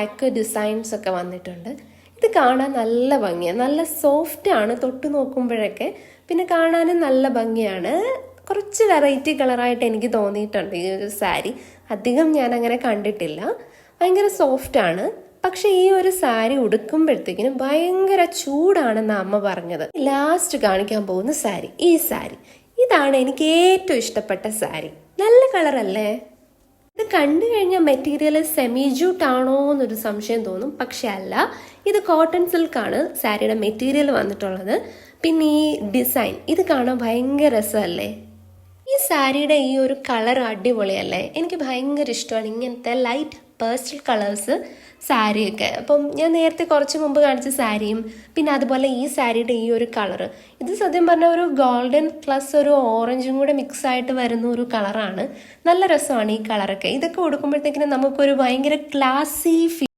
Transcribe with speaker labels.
Speaker 1: Back designs ഒക്കെ വന്നിട്ടുണ്ട്. ഇത് കാണാൻ നല്ല ഭംഗിയാണ്, നല്ല സോഫ്റ്റ് ആണ് തൊട്ട് നോക്കുമ്പോഴൊക്കെ. പിന്നെ കാണാനും നല്ല ഭംഗിയാണ്. കുറച്ച് വെറൈറ്റി കളറായിട്ട് എനിക്ക് തോന്നിയിട്ടുണ്ട് ഈ ഒരു സാരി. അധികം ഞാൻ അങ്ങനെ കണ്ടിട്ടില്ല. ഭയങ്കര സോഫ്റ്റ് ആണ്. പക്ഷെ ഈ ഒരു സാരി ഉടുക്കുമ്പോഴത്തേക്കിനും ഭയങ്കര ചൂടാണെന്ന് അമ്മ പറഞ്ഞത്. ലാസ്റ്റ് കാണിക്കാൻ പോകുന്ന സാരി, ഈ സാരി ഇതാണ് എനിക്ക് ഏറ്റവും ഇഷ്ടപ്പെട്ട സാരി. നല്ല കളറല്ലേ? ഇത് കണ്ടു കഴിഞ്ഞാൽ മെറ്റീരിയൽ സെമി ജൂട്ട് ആണോ എന്നൊരു സംശയം തോന്നും. പക്ഷെ അല്ല, ഇത് കോട്ടൺ സിൽക്കാണ് സാരിയുടെ മെറ്റീരിയൽ വന്നിട്ടുള്ളത്. പിന്നെ ഈ ഡിസൈൻ ഇത് കാണാൻ ഭയങ്കര രസമല്ലേ? ഈ സാരിയുടെ ഈ ഒരു കളർ അടിപൊളിയല്ലേ? എനിക്ക് ഭയങ്കര ഇഷ്ടമാണ് ഇങ്ങനത്തെ ലൈറ്റ് പേസ്റ്റൽ കളേഴ്സ് സാരിയൊക്കെ. അപ്പം ഞാൻ നേരത്തെ കുറച്ച് മുമ്പ് കാണിച്ച സാരിയും പിന്നെ അതുപോലെ ഈ സാരിയുടെ ഈ ഒരു കളറ്, ഇത് സത്യം പറഞ്ഞാൽ ഒരു ഗോൾഡൻ പ്ലസ് ഒരു ഓറഞ്ചും കൂടെ മിക്സ് ആയിട്ട് വരുന്ന ഒരു കളറാണ്. നല്ല രസമാണ് ഈ കളറൊക്കെ. ഇതൊക്കെ ഉടുക്കുമ്പോഴത്തേക്കിനും നമുക്കൊരു ഭയങ്കര ക്ലാസി